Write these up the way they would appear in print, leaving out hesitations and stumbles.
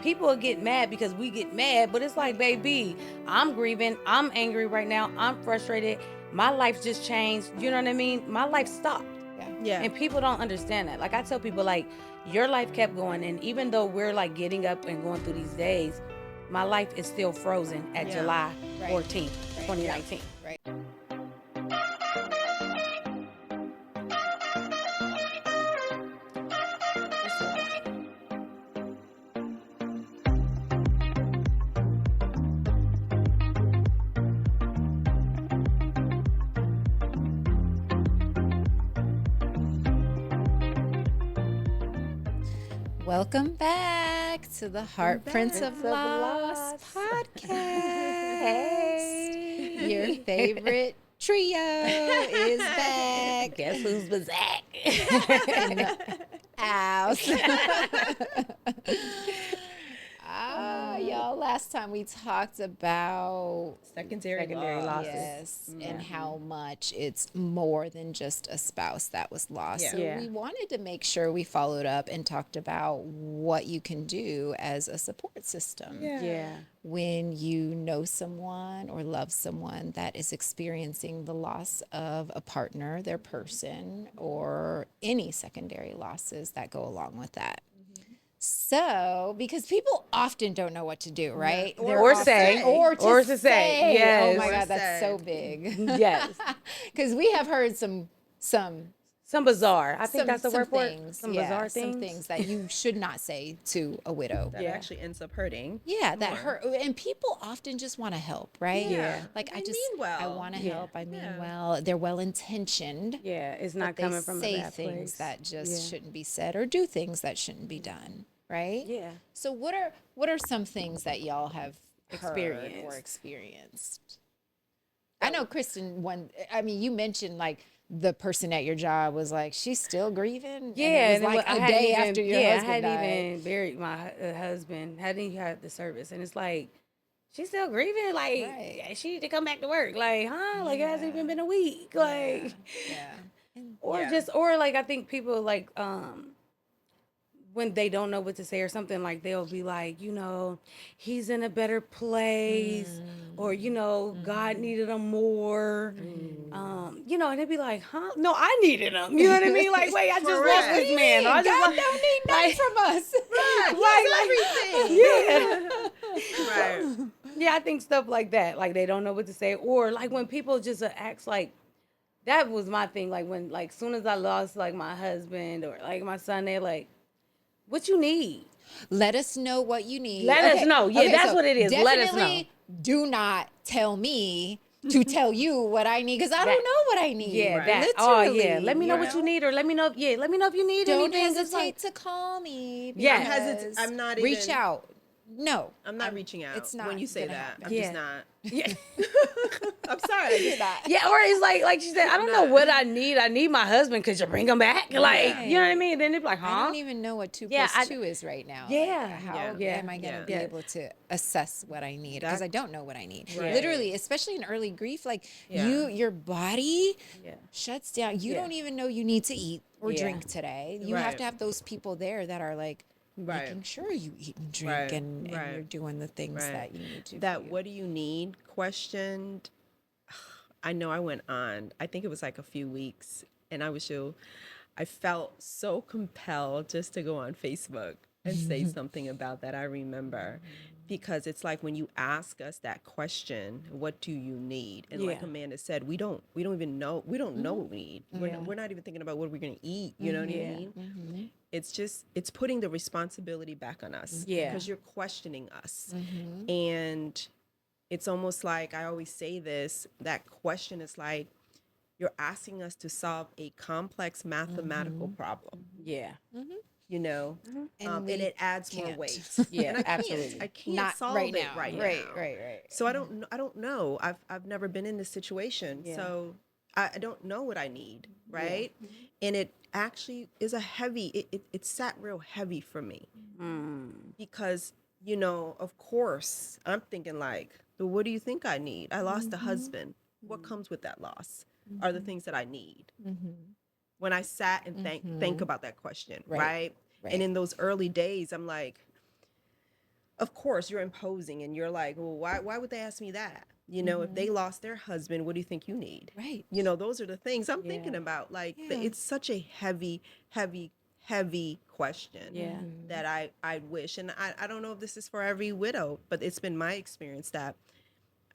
people get mad because we get mad, but it's like, baby, I'm grieving, I'm angry right now, I'm frustrated, my life just changed, you know what I mean? My life stopped. Yeah. And people don't understand that. Like, I tell people, like, your life kept going, and even though we're like getting up and going through these days, my life is still frozen at July 14th, 2019. Right. Welcome back to the Heart Prince of Loss podcast. Hey. Your favorite trio is back. Guess who's back? In the house. Y'all, last time we talked about Secondary losses. yes, and how much it's more than just a spouse that was lost. Yeah. So Yeah. we wanted to make sure we followed up and talked about what you can do as a support system. Yeah. When you know someone or love someone that is experiencing the loss of a partner, their person, or any secondary losses that go along with that. So, because people often don't know what to do, right? Or say. Or to say. Yes. Oh my Or God, that's say. so big. Yes. Because we have heard some Some bizarre. I think that's the word for it. things, Some bizarre things. some things that you should not say to a widow. That actually ends up hurting. Yeah, that hurt. And people often just want to help, right? Yeah. Like, They I mean well. I want to Yeah. help. I mean Yeah. well. They're well intentioned. Yeah, it's not They coming from a say bad things place. that just Yeah. shouldn't be said or do things that shouldn't be done, right? Yeah. So what are some things that y'all have heard or Experienced. experienced? I know Kristin, you mentioned like the person at your job was like, she's still grieving. Yeah, and it was like I a hadn't day even- after your I husband hadn't died. even buried my husband. Hadn't even had the service, and it's like, she's still grieving. Like, Right. she need to come back to work. Like, huh? Like, it hasn't even been a week. Like, Yeah. or like, I think people like when they don't know what to say or something, like they'll be like, he's in a better place, or God needed him more, and they'd be like, huh? No, I needed him. You know what I mean? Like, wait, I just lost this man. Or I just God lost, don't need nothing from us. Right. yeah, I think stuff like that. Like, they don't know what to say, or like when people just act like. That was my thing. Like when, like, soon as I lost like my husband or like my son, they're like, "What you need?" Let us know what you need. Let us know. Yeah, that's what it is. Let us know. Definitely do not tell me to tell you what I need, because I don't know what I need. Yeah, that. Literally, Oh, yeah. Let me know what you need, or let me know if you need Don't anything. 'cause, hesitate like, to call me. Yeah. because I'm not reach even- out. No, I'm not reaching out it's not when you say gonna that. happen. I'm Yeah. just not. Yeah. I'm sorry. I just that. Yeah, or it's like she said, I don't know what I need. I need my husband. Could you bring him back? Like, you know what I mean? Then they're like, huh? I don't even know what 2 Yeah, plus 2 is right now. Yeah. Like, how Yeah. am I going to Yeah. be Yeah. able to assess what I need? Because I don't know what I need. Right. Literally, especially in early grief, like Yeah. your body Yeah. shuts down. You Yeah. don't even know you need to eat or Yeah. drink today. You have Right. to have those people there that are like Right. making sure you eat and drink Right. and Right. you're doing the things Right. that you need to. That for you. what do you need questioned. I know I went on, I think it was like a few weeks, and I felt so compelled just to go on Facebook and say something about that. I remember, because it's like when you ask us that question, what do you need? And like Yeah. Amanda said, we don't even know. We don't know what we need. We're not even thinking about what we're going to eat. You know what I mean? It's putting the responsibility back on us. Yeah. Because you're questioning us. And it's almost like, I always say this, that question is like, you're asking us to solve a complex mathematical problem, Yeah. and it adds more can't. weight. Yeah, And I can't. absolutely. I can't Not solve right it now. right Right. now. So I don't know. I've never been in this situation. Yeah. So I don't know what I need, right? And it actually is a heavy, it sat real heavy for me. Because, of course, I'm thinking like, well, what do you think I need? I lost a husband. What comes with that loss are the things that I need. When I sat and think about that question, right? Right. And in those early days, I'm like, of course you're imposing and you're like, well, why would they ask me that? You know, if they lost their husband, what do you think you need? Right. You know, those are the things I'm thinking Yeah. about. Like, Yeah. it's such a heavy, heavy, heavy question Yeah. that I wish. And I don't know if this is for every widow, but it's been my experience that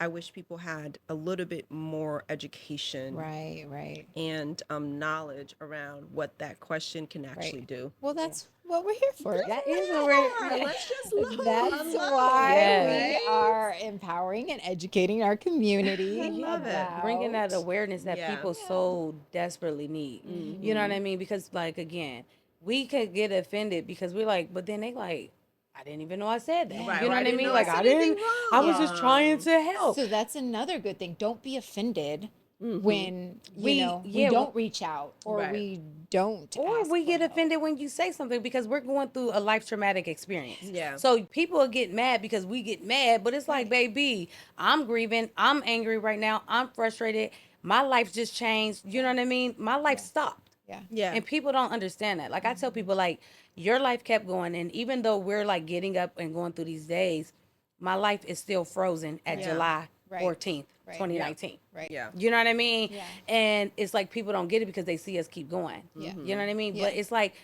I wish people had a little bit more education Right. Right. and knowledge around what that question can actually Right. do. Well, that's what we're here for. That is what we're. Yeah. Let's just love. That's love, why Yes. we are empowering and educating our community I love it. Bringing that about- awareness that Yeah. people so desperately need. You know what I mean? Because like again, we could get offended because we're like, but then they like, I didn't even know I said that. Right, You know or I what I didn't mean? know I Like said I anything didn't. I was just trying wrong. to help. So that's another good thing. Don't be offended when We- we yeah, don't reach out or Right. we don't Or ask we for get help. offended when you say something because we're going through a life traumatic experience. Yeah. So people get mad because we get mad, but it's like, baby, I'm grieving. I'm angry right now. I'm frustrated. My life just changed. You know what I mean? My life stopped. Yeah. Yeah. And people don't understand that. Like I tell people, like, your life kept going. And even though we're like getting up and going through these days, my life is still frozen at Yeah. July Right. 14th, Right. 2019. Right. Yeah. You know what I mean? Yeah. And it's like people don't get it because they see us keep going. Yeah. You know what I mean? Yeah. But it's like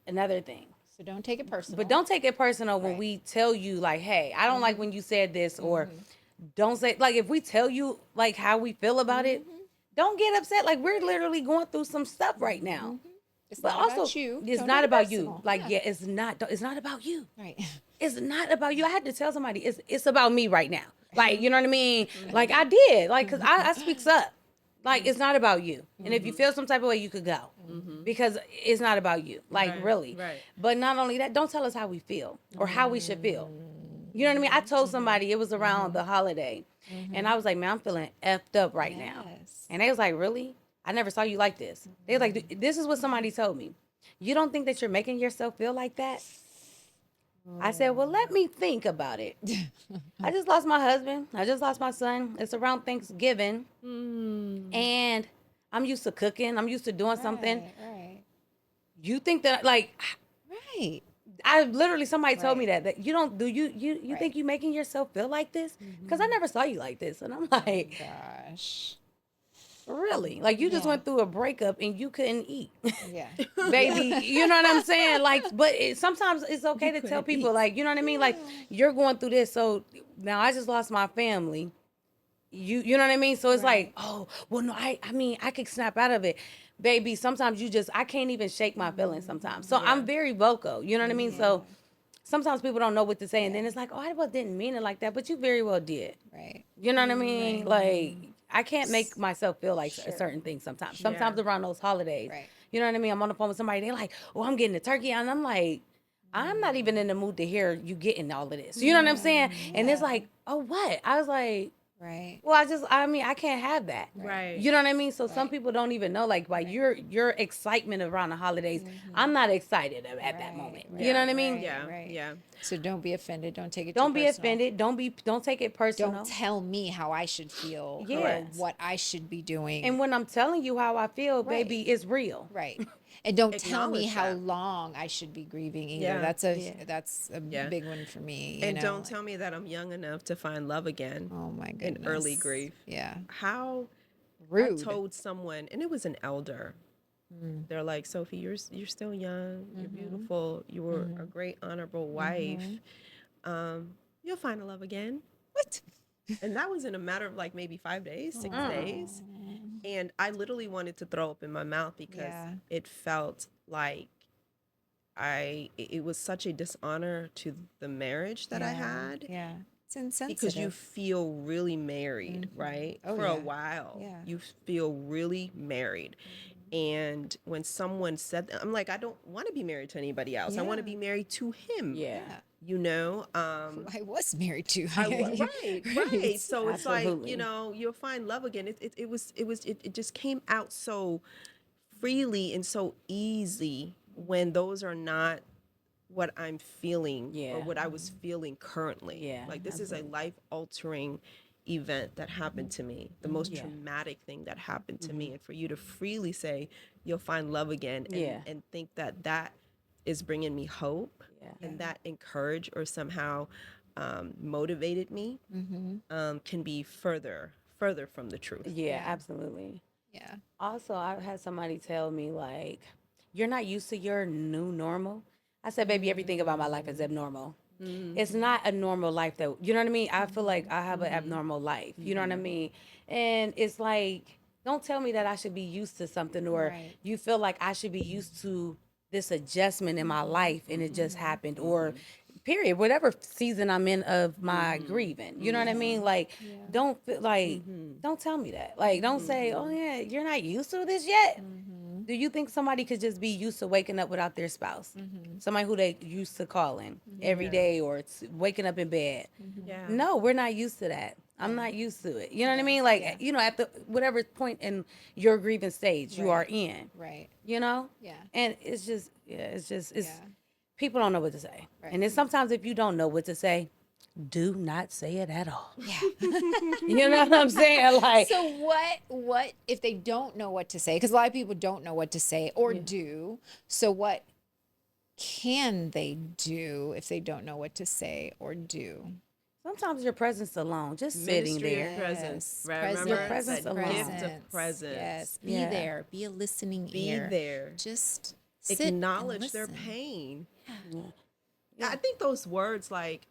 another thing. So don't take it personal. But don't take it personal when Right. we tell you, like, hey, I don't like when you said this, or don't say, like, if we tell you, like, how we feel about it, don't get upset. Like, we're literally going through some stuff right now. It's But not also, about you. it's Don't not take it about you. personal. Like, yeah, it's not about you. Right. It's not about you. I had to tell somebody it's about me right now. Like, you know what I mean? Like I did. Like, cause I speaks up. Like, it's not about you. And if you feel some type of way, you could go. Because it's not about you. Like, Right, really. right. But not only that, don't tell us how we feel or how we should feel. You know what I mean? I told somebody it was around the holiday. And I was like, man, I'm feeling effed up right now. Yes. And they was like, really? I never saw you like this. They was like, this is what somebody told me. You don't think that you're making yourself feel like that? I said, well, let me think about it. I just lost my husband. I just lost my son. It's around Thanksgiving. And I'm used to cooking. I'm used to doing something. Right. You think that, like, Right. I literally, somebody told me Right. that you don't, do you think you making yourself feel like this? Because I never saw you like this. And I'm like, Gosh. really? Like, you just Yeah. went through a breakup and you couldn't eat. Yeah. Baby, you know what I'm saying? Like, but sometimes it's okay to tell people, like, you know what I mean? Like, you're going through this, so now I just lost my family. You know what I mean? So it's like, oh, well, no, I mean, I could snap out of it. Baby, sometimes I can't even shake my feelings sometimes. So I'm very vocal, you know what I mean? So sometimes people don't know what to say, and then it's like, oh, I didn't mean it like that, but you very well did. Right. You know what I mean? Like, I can't make myself feel like a certain thing sometimes. Sometimes around those holidays. Right. You know what I mean? I'm on the phone with somebody, they're like, oh, I'm getting a turkey. And I'm like, I'm not even in the mood to hear you getting all of this. You know what I'm saying? And it's like, oh, what? I was like, Right. well, I can't have that. Right. You know what I mean? So some people don't even know, like, by your excitement around the holidays, I'm not excited at that Right, moment. right, You know what I mean? right. Yeah. Yeah. So don't be offended. Don't take it. Don't too be personal. offended. Don't take it personal. Don't tell me how I should feel or Yes. what I should be doing. And when I'm telling you how I feel, baby, it's real. Right. And don't tell me Acknowledge how that. long I should be grieving either. Yeah. That's a Yeah. big one for me. You And know, don't like, tell me that I'm young enough to find love again oh my in goodness. early grief. Yeah. How Rude. I told someone, and it was an elder. They're like, Sophie, you're still young. You're beautiful. You were a great, honorable wife. You'll find a love again. What? And that was in a matter of like maybe 5 days, 6 days. And I literally wanted to throw up in my mouth because Yeah. it felt like it was such a dishonor to the marriage that I had. Yeah. It's insensitive. Because you feel really married, right? Oh, For a yeah. while. Yeah. You feel really married. And when someone said that, I'm like, I don't want to be married to anybody else. I want to Yeah. be married to him. Yeah. You know? I was married to. Right. So it's like, Absolutely. you know, you'll find love again. It just came out so freely and so easy when those are not what I'm feeling Yeah. or what I was feeling currently. Yeah, Like this is a life altering event that happened to me, the most traumatic thing that happened to me. And for you to freely say you'll find love again and, Yeah. and think that is bringing me hope, and that encouraged or somehow motivated me, can be further from the truth. Yeah, absolutely. Yeah. Also, I had somebody tell me like, "You're not used to your new normal." I said, "Baby, everything about my life is abnormal. It's not a normal life that you know what I mean. I feel like I have an abnormal life. You know what I mean, and it's like, don't tell me that I should be used to something or Right. you feel like I should be used to this adjustment in my life and it just happened or." Period. Whatever season I'm in of my grieving, you know what I mean. Like, don't feel like, don't tell me that. Like, don't say, "Oh yeah, you're not used to this yet." Do you think somebody could just be used to waking up without their spouse? Somebody who they used to calling every day or waking up in bed. Yeah. No, we're not used to that. I'm not used to it. You know what I mean? Like, you know, at the whatever point in your grieving stage you are in, Right. you know? Yeah. And it's just, it's Yeah. people don't know what to say. Right. And then sometimes if you don't know what to say, do not say it at all. Yeah. You know what I'm saying? Like, So what if they don't know what to say? Because a lot of people don't know what to say or do. So what can they do if they don't know what to say or do? sometimes your presence alone, just sitting Ministry there. of presence. Yes, Right? presence, Remember presence that alone. gift of presence. Yes, be Yeah. there. Be a listening Be ear. there. Just sit and Acknowledge their listen. pain. Yeah. I think those words like,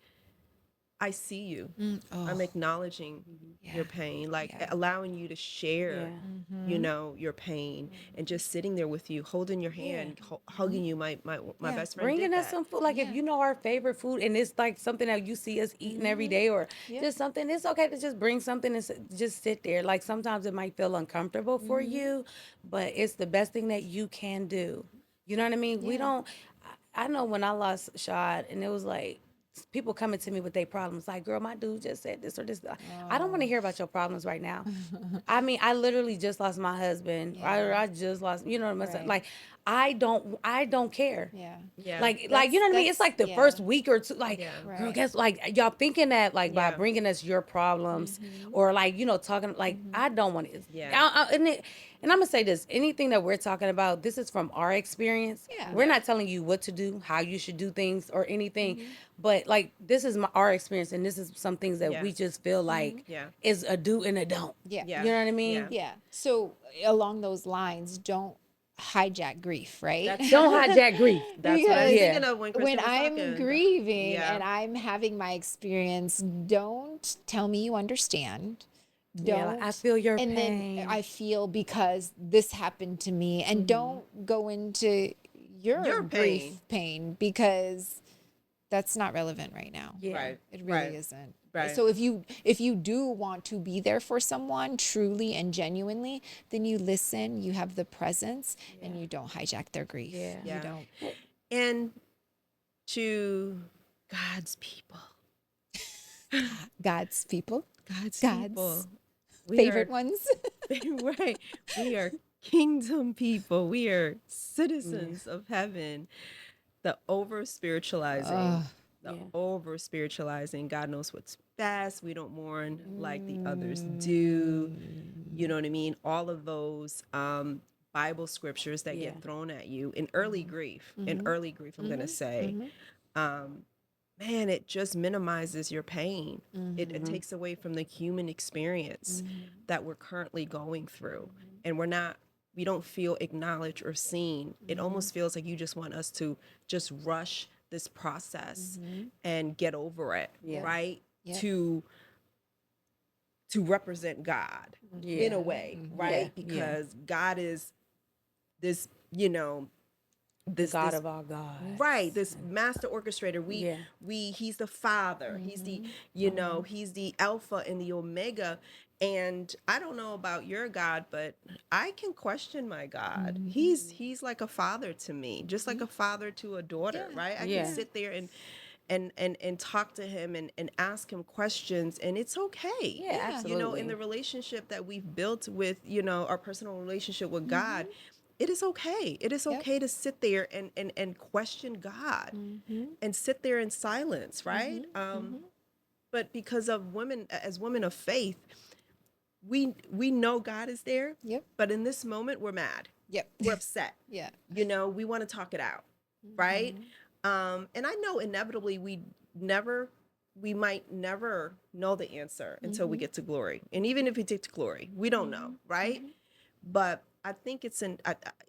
I see you. Oh, I'm acknowledging your pain, like allowing you to share, you know, your pain, and just sitting there with you, holding your hand, hugging you. My best friend Bringing did us that. some food. Like, if you know our favorite food and it's like something that you see us eating every day or just something, it's okay to just bring something and just sit there. Like, sometimes it might feel uncomfortable for you, but it's the best thing that you can do. You know what I mean? We don't, I know when I lost Shad and it was like, people coming to me with their problems like, "Girl, my dude just said this or this." I don't want to hear about your problems right now. I mean, I literally just lost my husband. I just lost, you know what I'm saying? Like, I don't care. yeah. Yeah. Like, you know what I mean? It's like the first week or two, like, girl, Right. guess, like, y'all thinking that, like, by Yeah. bringing us your problems or, like, you know, talking, like, I don't want to. Yeah. And I'm going to say this, anything that we're talking about, this is from our experience. Yeah. We're not telling you what to do, how you should do things or anything, but, like, this is our experience, and this is some things that we just feel like is a do and a don't. Yeah. Yeah. You know what I mean? Yeah. So along those lines, don't hijack grief, right? Don't hijack grief. That's what I was Because thinking of when Kristin when was I'm talking. grieving Yeah. and I'm having my experience, don't tell me you understand. Don't. Yeah, like, I feel your and pain. then I feel because this happened to me, and don't go into your grief pain because that's not relevant right now. Yeah. Right. It really Right. isn't. Right. So if you do want to be there for someone truly and genuinely, then you listen, you have the presence, and you don't hijack their grief. Yeah. You Yeah. don't. And to God's people. God's people, God's God's people. We favorite are- ones. Right. We are kingdom people. We are citizens of heaven. The over spiritualizing. Over spiritualizing. God knows what's best. We don't mourn like the others do. You know what I mean? All of those Bible scriptures that get thrown at you in early grief. In early grief, I'm gonna say. Man, it just minimizes your pain. It takes away from the human experience that we're currently going through. And we don't feel acknowledged or seen. It almost feels like you just want us to just rush this process and get over it, right? Yeah. To represent God in a way, right? Yeah. Because God is this, you know, this God this of all gods. right, this master orchestrator. He's the father. He's the, you know, he's the alpha and the omega. And I don't know about your God, but I can question my God. He's like a father to me, just like a father to a daughter, right? I can sit there and talk to him and ask him questions, and it's okay. Yeah, absolutely. You know, in the relationship that we've built with, you know, our personal relationship with God, it is okay. It is okay to sit there and question God and sit there in silence, right? But because of women, as women of faith, we know God is there. Yep. But in this moment, we're mad. Yep. We're upset. Yeah. You know, we want to talk it out. right? And I know inevitably we might never know the answer until we get to glory. And even if we get to glory, we don't know, right? But I think it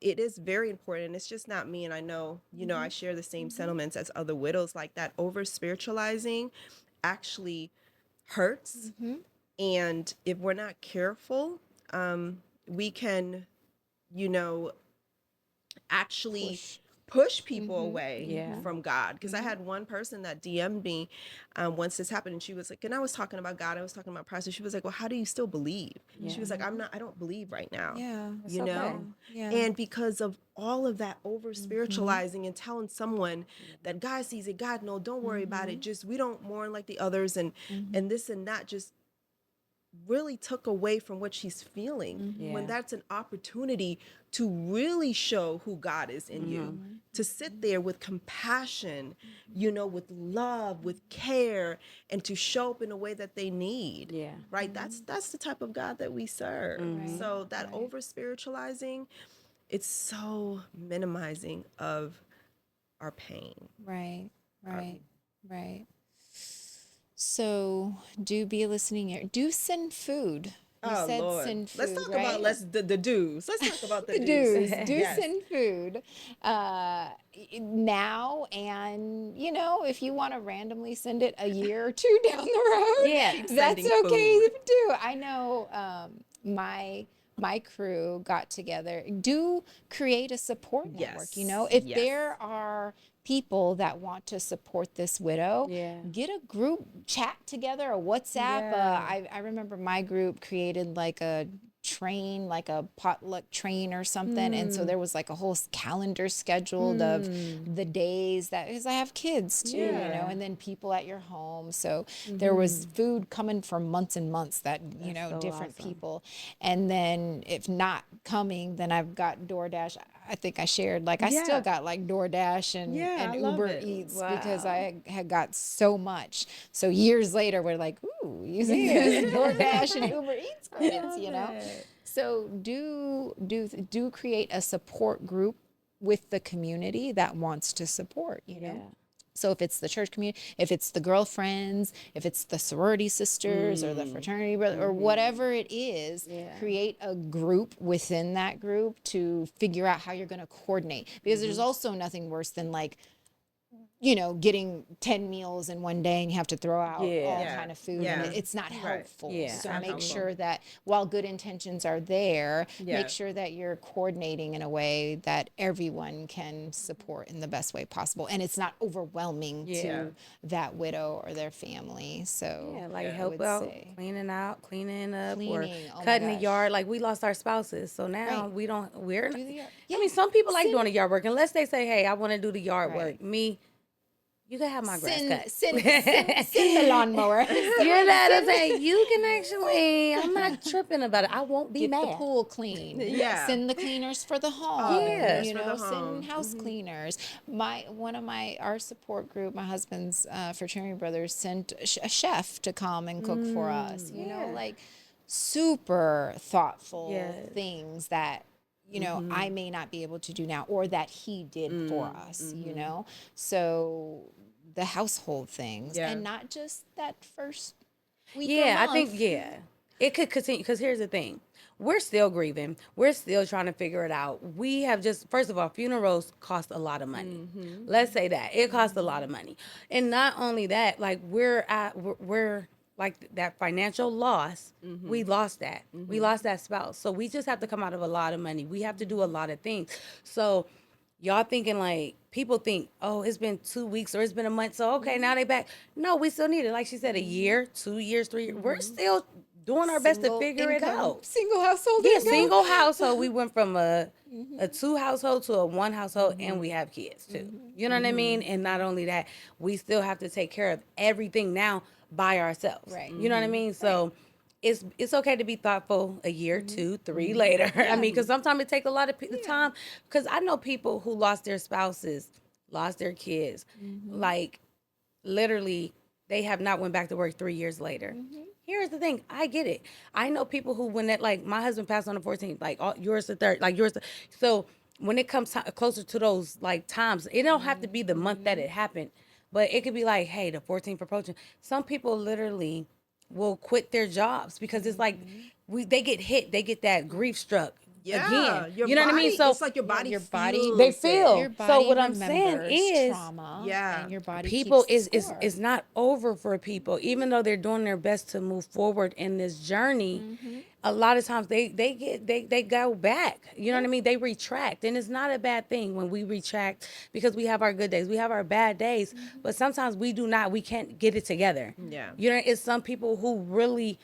is very important. And it's just not me. And I know, I share the same sentiments as other widows, like that over spiritualizing actually hurts. And if we're not careful, we can, you know, actually push people away from God. Because I had one person that DM'd me once this happened, and she was like, and I was talking about God, I was talking about Christ. She was like, well, how do you still believe? She was like, I don't believe right now. Yeah. You know? Yeah. And because of all of that over spiritualizing and telling someone that God sees it, God, no, don't worry about it. Just, we don't mourn like the others, and this and that, just really took away from what she's feeling, when that's an opportunity to really show who God is in you, to sit there with compassion, with love, with care, and to show up in a way that they need. Right? That's the type of God that we serve. So that over spiritualizing, it's so minimizing of our pain. Right. So do be a listening ear. Do send food. You Oh said Lord, send food, let's talk right? about the do's. Let's talk about the The do's. dues. Do Yes. send food now, and if you want to randomly send it a year or two down the road, Yeah. that's Sending okay food. to do. I know my crew got together. Do create a support network. Yes. If Yes. there are people that want to support this widow, get a group chat together, a WhatsApp. I remember my group created like a train, like a potluck train or something, and so there was like a whole calendar scheduled of the days that, because I have kids too, and then people at your home, so there was food coming for months and months that so different awesome. people. And then if not coming, then I've got DoorDash. I think I shared, like, I still got like DoorDash and I love Uber it. Eats because I had got so much. So years later, we're like, ooh, using this DoorDash and Uber Eats credits, So do create a support group with the community that wants to support, So if it's the church community, if it's the girlfriends, if it's the sorority sisters or the fraternity brother or whatever it is, create a group within that group to figure out how you're going to coordinate. Because there's also nothing worse than like, getting 10 meals in one day and you have to throw out all kind of food and it's not helpful. So Not make helpful. sure that while good intentions are there, make sure that you're coordinating in a way that everyone can support in the best way possible. And it's not overwhelming to that widow or their family. So help out, cleaning up, or Cleaning, oh my cutting the gosh. yard. Like, we lost our spouses, so now Right. we're Do the yard. I mean, some people like Send- doing the yard work, unless they say, hey, I want to do the yard Right. work. Me, you can have my grass cut. Send the lawnmower. You know what I'm saying? You can actually, I'm not tripping about it. I won't be Get mad. the pool clean. Yeah. Send the cleaners for the home. Oh, the cleaners for the Send home. house cleaners. Our support group, my husband's fraternity brothers, sent a chef to come and cook for us. Like super thoughtful things that I may not be able to do now, or that he did for us. So the household things, and not just that first week or I month. think, it could continue, because here's the thing. We're still grieving. We're still trying to figure it out. We have just, first of all, funerals cost a lot of money. Let's say that. It costs a lot of money. And not only that, like, we're like that financial loss, we lost that. We lost that spouse. So we just have to come out of a lot of money. We have to do a lot of things. So y'all thinking, like, people think, oh, it's been 2 weeks or it's been a month, so okay, now they back. No, we still need it. Like she said, a year, 2 years, 3 years. We're still doing our best to Single figure it income, out. Single household Yeah, income. single household. We went from a 2 household to a 1 household, and we have kids too. You know what I mean? And not only that, we still have to take care of everything now by ourselves. Right. You know what I mean? So it's okay to be thoughtful a year, 2, 3 later. I mean, because sometimes it takes a lot of time. Because I know people who lost their spouses, lost their kids, like literally they have not went back to work 3 years later. Here's the thing. I get it. I know people who, when that, like, my husband passed on the 14th, like, yours the 3rd, like yours. So when it comes closer to those like times, it don't have to be the month that it happened, but it could be like, hey, the 14th approaching. Some people literally will quit their jobs because it's like they get hit, they get that grief struck Yeah, again. your You know what I mean? body, So it's like your body your feels body- they it. feel. Your So body what I'm saying remembers is, trauma, Yeah. and your body people keeps the is score. is not over for people, even though they're doing their best to move forward in this journey. A lot of times they go back, you know what I mean, they retract, and it's not a bad thing when we retract, because we have our good days, we have our bad days, but sometimes we can't get it together. Yeah. You know, it's some people who really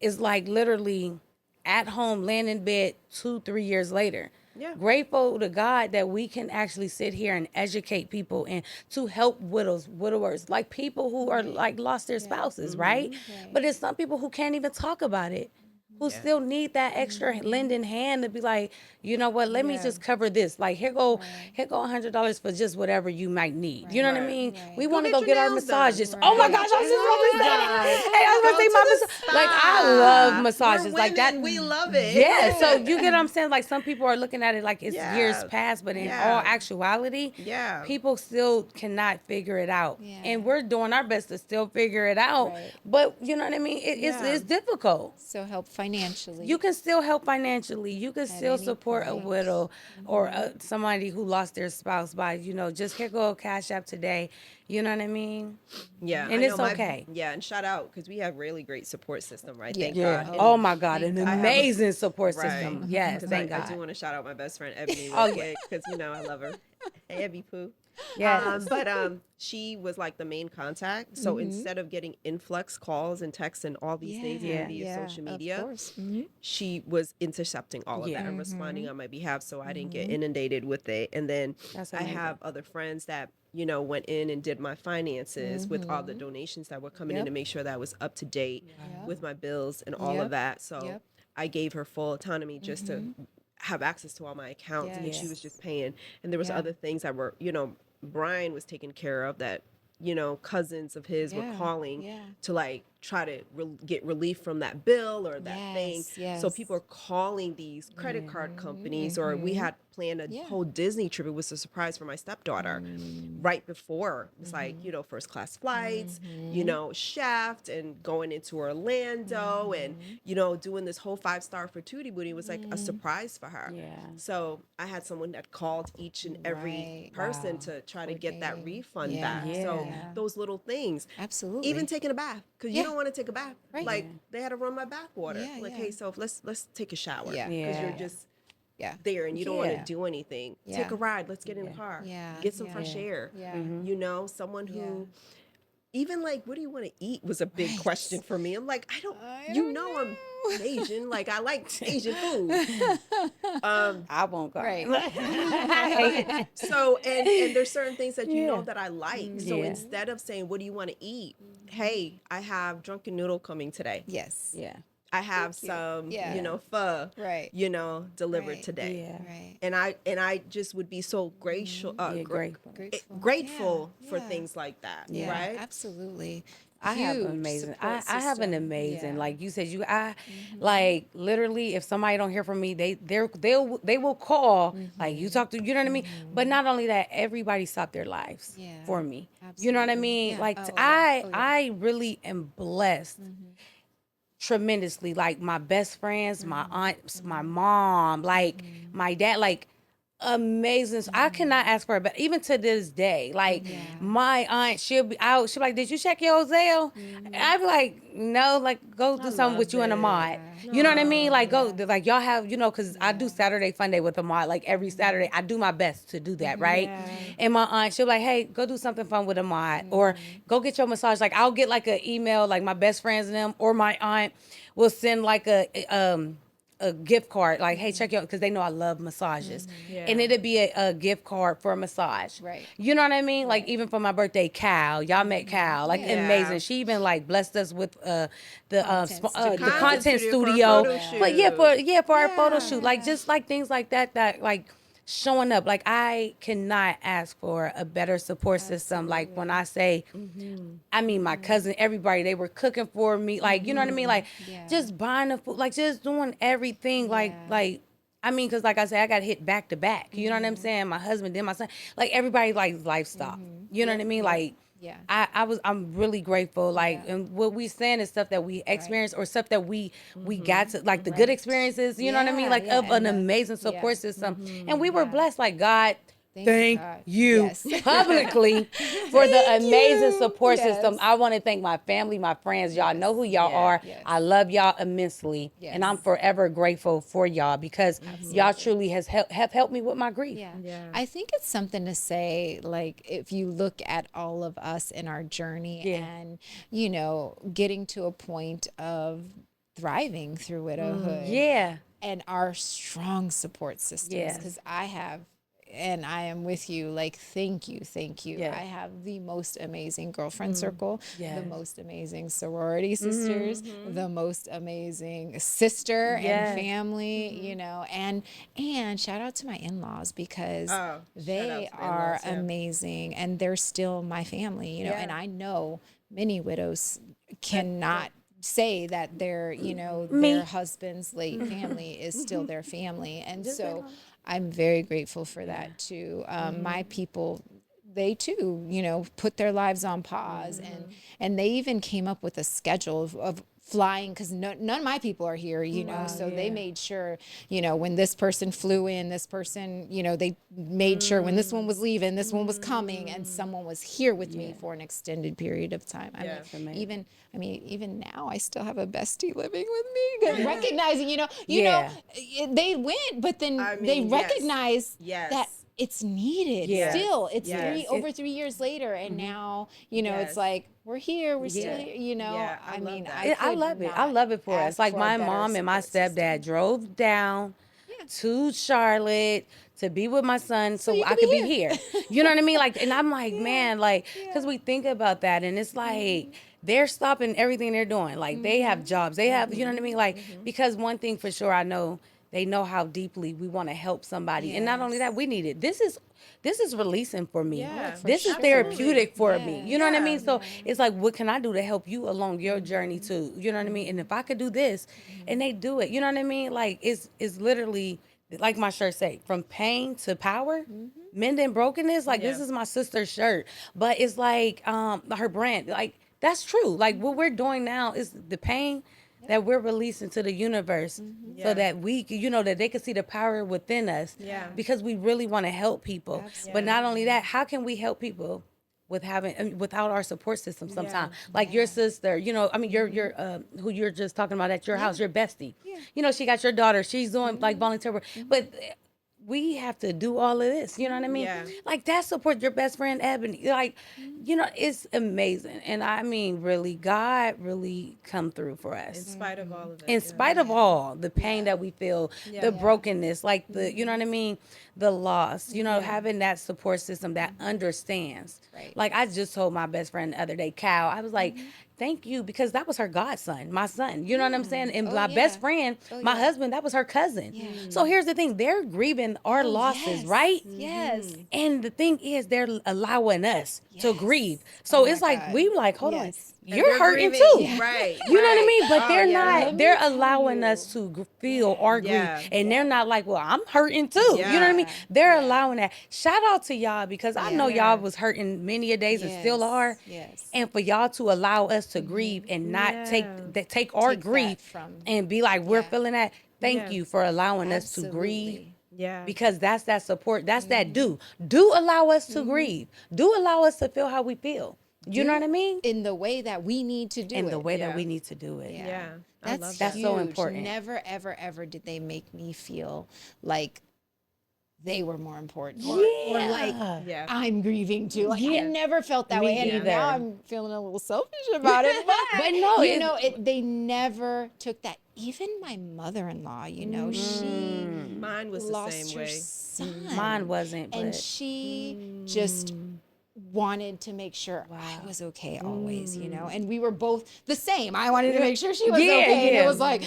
is like literally at home laying in bed 2-3 years later. Yeah. Grateful to God that we can actually sit here and educate people and to help widowers, like people who are like lost their spouses, right? But it's some people who can't even talk about it, who Yeah. still need that extra lending hand to be like, you know what, let me just cover this. Like here go $100 for just whatever you might need. You know what I Right. mean? Right. We Go want to get go your get our nails done. massages. Oh my Right. gosh, I was just about to say that. Hey, I was Go about to say to my the massage. Like I love spa. massages We're like that. women, we love it. Yeah, so you get what I'm saying? Like some people are looking at it like it's years Yeah. past, but in Yeah. all actuality, Yeah. people still cannot figure it out. Yeah. And we're doing our best to still figure it out. Right. But you know what I mean? Yeah. It's difficult. So help financially. You can still help financially. You can still any support a point. widow or somebody who lost their spouse by, just here go a Cash App today. You know what I mean? Yeah, And I it's know okay. Yeah, and shout out because we have really great support system, right? Yeah. Thank Yeah. God. Oh And my God, an thank God. amazing support Right. system. Yes, Because thank I God. do want to shout out my best friend Ebony real Oh, yeah. quick because I love her. Hey, Ebby Pooh. Yes. But she was like the main contact. So instead of getting influx calls and texts and all these things Yeah. via social media, Of course. she was intercepting all of Yeah. that and responding on my behalf so I didn't get inundated with it. And then That's I amazing. have other friends that, went in and did my finances with all the donations that were coming in Yep. to make sure that I was up to date with my bills and all Yep. of that. So Yep. I gave her full autonomy just to have access to all my accounts, and then she Yes. was just paying. And there was Yeah. other things that were, Brian was taking care of that, cousins of his were Yeah, calling yeah. to like try to get relief from that bill or that thing. Yes, So yes. people are calling these credit card companies, or we had planned a Yeah. whole Disney trip. It was a surprise for my stepdaughter right before. It was like, first class flights, chef, and going into Orlando and, doing this whole 5-star fortuity booty was like a surprise for her. Yeah. So I had someone that called each and every Right. person to try to get that Coordinating. refund Yeah. back. So Yeah. those little things. Absolutely. Even taking a bath, because Yeah. you don't want to take a bath. Right. Like they had to run my bath water. Yeah, Like, yeah. hey, so let's take a shower. Yeah. Because Yeah. you're just Yeah. there and you don't want Yeah. to do anything. Yeah. Take a ride. Let's get in the car. Yeah. Get some Yeah. fresh air. Yeah. Someone who. Yeah. Even like, what do you want to eat was a big Right. question for me. I'm like, I don't I'm Asian. Like, I like Asian food. I won't go. Right. So, and there's certain things that you know Yeah. that I like. So Yeah. instead of saying, what do you want to eat? Hey, I have drunken noodle coming today. Yes. Yeah. I have some, Yeah. pho, Right. delivered Right. today. Yeah. Right. And I just would be so grateful, Yeah, grateful. grateful Yeah. for Yeah. things like that, Yeah. right? Absolutely. I have Huge amazing. support I have an system. amazing. Yeah. Like you said, like literally, if somebody don't hear from me, they will call. Like you talk to, you know what I mean. But not only that, everybody stopped their lives Yeah. for me. You know what I Absolutely. mean? Yeah. Like Oh, yeah. I Oh, yeah. I really am blessed tremendously. Like my best friends, my aunts, my mom, like my dad, like amazing. So I cannot ask for it, but even to this day, like my aunt, she'll be out. She'll be like, "Did you check your Zelle?" And I'd be like, "No, like go do something with you and Ahmad." You know what I mean? Like go, like y'all have, because I do Saturday Fun Day with Ahmad. Like every Saturday, I do my best to do that, right? And my aunt, she'll be like, "Hey, go do something fun with Ahmad, or go get your massage." Like I'll get like an email, like my best friends and them, or my aunt will send like a gift card, like, hey, check your, because they know I love massages. And it'd be a gift card for a massage. Right. You know what I mean? Like, even for my birthday, Cal, y'all met Cal, like, Yeah. amazing. She even, like, blessed us with the Content content studio for our studio. photo shoot. But for our photo shoot, like, just like things like that, like, showing up. Like, I cannot ask for a better support system. Like, when I say, I mean, my cousin, everybody, they were cooking for me. Like, you know what I mean? Like, Yeah. just buying the food, like, just doing everything. Like, I mean, because like I said, I got hit back to back. You know what I'm saying? My husband, then my son. Like everybody, like life stopped. You know what I mean? Like Yeah. I'm really grateful. Like, Yeah. and what we saying is stuff that we experienced or stuff that we got to, like the good Right. experiences. You know what I mean? Yeah, Like yeah, of an and amazing support yeah. system, and we were Yeah. blessed. Like God. Thank Thank God. you Yes. publicly for the amazing support system. Yes. I want to thank my family, my friends. Y'all know who y'all Yeah. are. Yes. I love y'all immensely, and I'm Yes. forever grateful for y'all because y'all truly have helped me with my grief. Yeah. Yeah. I think it's something to say, like, if you look at all of us in our journey Yeah. and, you know, getting to a point of thriving through widowhood Yeah, and our strong support systems, Yes. because I have, and I am with you, like, thank you. Yes. I have the most amazing girlfriend circle, Yes. the most amazing sorority sisters, the most amazing sister Yes. and family, you know, and shout out to my in-laws because Oh, shout out they to the are in-laws, yeah. amazing and they're still my family, you know, Yeah. and I know many widows cannot say that their, you know, their husband's late family is still their family. And so I'm very grateful for that too. My people, they too, you know, put their lives on pause and they even came up with a schedule of flying because none of my people are here, you know, so they made sure, you know, when this person flew in, this person, you know, they made sure when this one was leaving, this one was coming, and someone was here with me for an extended period of time. I Yeah. mean, even now I still have a bestie living with me, 'cause recognizing, you know, Yeah. they went, but then I they mean, yes. recognize Yes. that it's needed Yes. still. It's Yes. over 3 years later, and now, you know, it's Yes. like we're here, we're still Yeah. here, you know. Yeah, I I love mean, that. I I could love it. I not love it for us. ask Like for a my better mom and my support stepdad system. drove down to Charlotte to be with my son so you I could could be be here. You know what I mean? Like, and I'm like, man, like, because we think about that and it's like, they're stopping everything they're doing. Like, they have jobs. They have, you know what I mean? Like, because one thing for sure I know, they know how deeply we want to help somebody. And not only Yes. that, we need it. This is releasing for me. Yeah, for This is sure. therapeutic for me. You know what I Yeah. mean? So it's like, what can I do to help you along your journey too? You know what I mean? And if I could do this, and they do it, you know what I mean? Like it's literally like my shirt say, from pain to power. Mending brokenness. Like this Yeah. is my sister's shirt, but it's like her brand. Like that's true. Like what we're doing now is the pain that we're releasing to the universe so Yeah. that we, you know, that they can see the power within us. Yeah. Because we really want to help people. But not only that, how can we help people with without our support system sometimes? Like your sister, you know, I mean your who you're just talking about at your house, your bestie. You know, she got your daughter. She's doing like volunteer work. But we have to do all of this. You know what I mean? Yeah. Like that support your best friend Ebony. Like, you know, it's amazing. And I mean, really, God really come through for us. In spite of all of it. In spite of all the pain that we feel, the brokenness, like the, you know what I mean, the loss, you know, having that support system that understands. Right. Like I just told my best friend the other day, Cal, I was like, thank you, because that was her godson, my son. You know what I'm saying? And my best friend, my husband, that was her cousin. So here's the thing, they're grieving our losses, right? Yes. And the thing is, they're allowing us to grieve. So it's like, God. we like, hold on, Yes. you're they're hurting grieving. too. Right. You know what I right. mean? But Oh, they're yeah. not, they're allowing us to feel our grief. Yeah. And they're not like, well, I'm hurting too. You know what I mean? Yeah. They're allowing that. Shout out to y'all, because I know Yeah. y'all was hurting many a days and still are. Yes. And for y'all to allow us to grieve and not take our Take that grief from- and be like, we're Yeah. feeling that. Thank Yeah. you for allowing us to Absolutely. grieve. Yeah. Because that's that support. That's that do allow us to grieve. Do allow us to feel how we feel. You know what I mean? In the way that we need to do In it. the way Yeah. that we need to do it. Yeah. I That's love That's that. so huge. important. Never, ever, ever did they make me feel like they were more important. Or like Yeah. I'm grieving too. Like I never felt that Me way. And either. now I'm feeling a little selfish about it. But no, you know, they never took that. Even my mother-in-law, you know, she Mine was the lost same her way. son. Mine wasn't, And but she just wanted to make sure I was okay always, you know, and we were both the same. I wanted to make sure she was Yeah, okay. And yeah. it was like,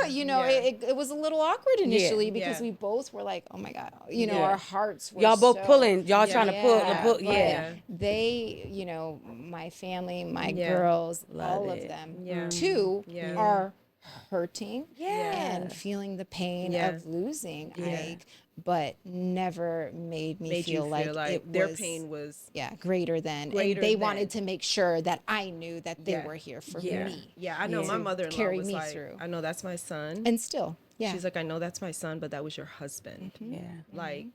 you know, it was a little awkward initially because Yeah. we both were like, oh my God, you know, Yeah. our hearts were y'all both so- pulling, y'all trying to pull, but yeah. they, you know, my family, my Yeah. girls, Love all it. of them, Yeah. too, Yeah. are hurting and feeling the pain of losing Ike, but never made me Made you feel like it their was pain was greater than, greater and they than. wanted to make sure that I knew that they Yeah. were here for Yeah. me. Yeah, I know my to mother-in-law carry was me like, through. I know that's my son. And still, She's like, I know that's my son, but that was your husband. Yeah. Like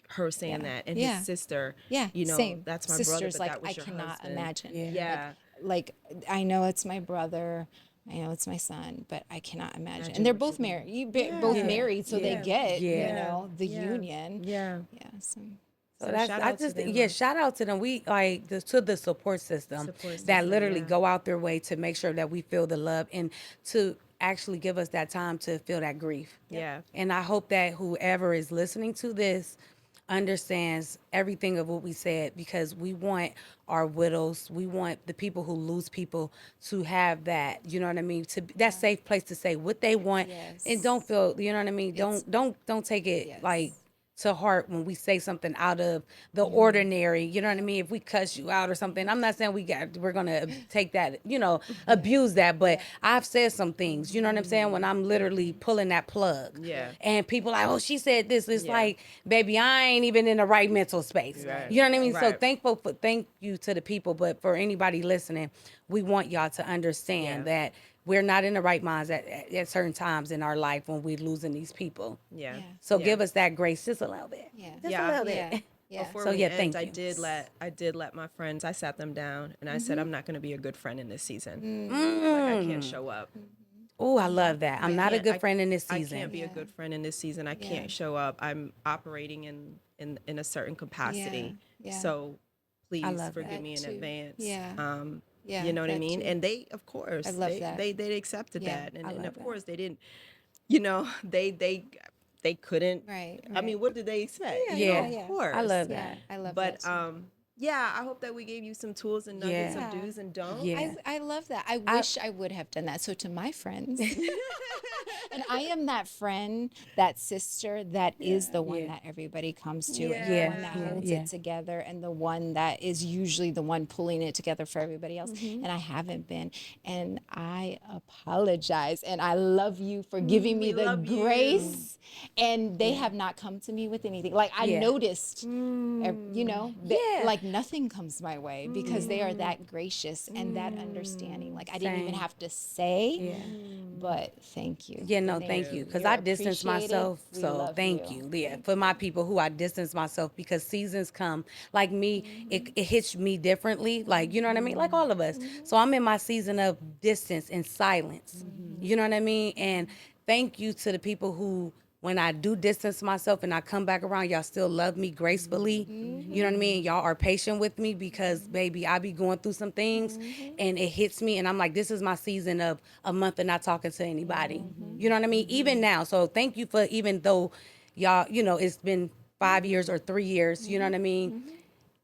her saying that. And Yeah. his sister, yeah, you know, same. that's my Sisters, brother, but like, that was I your cannot husband. imagine. Yeah. Like I know it's my brother, I know it's my son, but I cannot imagine. And they're both married. Both married, so they get you know the union. Yeah. Yeah. So So that's shout I out to just them. shout out to them. We like to the support system that literally go out their way to make sure that we feel the love and to actually give us that time to feel that grief. Yeah. And I hope that whoever is listening to this understands everything of what we said, because we want our widows, we want the people who lose people to have that, you know what I mean, to that safe place to say what they want and don't feel, you know what I mean, don't take it like to heart when we say something out of the ordinary, you know what I mean? If we cuss you out or something, I'm not saying we're gonna take that, you know, abuse that, but I've said some things, you know what I'm saying, when I'm literally pulling that plug. Yeah. And people like, oh, she said this. It's like, baby, I ain't even in the right mental space. Right. You know what I mean? So Right. thank you to the people, but for anybody listening, we want y'all to understand that we're not in the right minds at certain times in our life when we're losing these people. Yeah. So Yeah. give us that grace just a little bit. Just a little bit. Before So, we end, thank I you. did let my friends. I sat them down and I said, I'm not going to be a good friend in this season. Like I can't show up. Oh, I love that. I'm not a good I- friend in this I season. can't be a good friend in this season. I can't show up. I'm operating in a certain capacity. Yeah. So please love forgive that me in too. advance. Yeah. Yeah, You know what I that mean? too. And they, of course, I love that. they accepted Yeah, that. And, I and love of that. course they didn't, you know, they couldn't. Right. I mean, what did they expect? You know, Yeah. of course. I love Yeah, that. I love But that too. yeah, I hope that we gave you some tools and nuggets Yeah. of do's and don'ts. Yeah. I love that. I wish I would have done that. So to my friends, and I am that friend, that sister that is the one that everybody comes to, and the one that holds it together, and the one that is usually the one pulling it together for everybody else. And I haven't been, and I apologize, and I love you for giving me the love you. grace. And they have not come to me with anything. Like I noticed, you know, like nothing comes my way because they are that gracious and that understanding. Like I didn't even Same. have to say, but thank you. Yeah, no, And thank you. Because you're I distance appreciated. myself. We So love thank you. Yeah, for my people who I distance myself, because seasons come. Like me, it hits me differently. Like, you know what I mean? Like all of us. So I'm in my season of distance and silence. You know what I mean? And thank you to the people who, when I do distance myself and I come back around, y'all still love me gracefully. You know what I mean? Y'all are patient with me because, baby, I be going through some things and it hits me. And I'm like, this is my season of a month of not talking to anybody. You know what I mean? Even now. So thank you for, even though y'all, you know, it's been 5 years or 3 years, you know what I mean?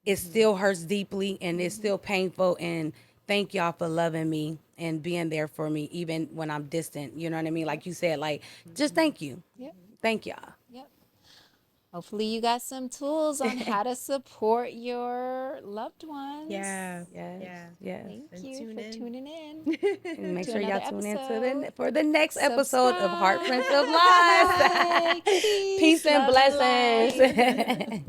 It still hurts deeply and it's still painful. And thank y'all for loving me and being there for me, even when I'm distant. You know what I mean? Like you said, like, just thank you. Yep. Thank y'all. Yep. Hopefully you got some tools on how to support your loved ones. Yeah. Yes. Yeah. Yes. Thank And you tune for in. tuning in. And make To sure y'all another tune in episode. for the next episode of Heart Subscribe. Prince of Life. Bye. Peace and Love and light. blessings.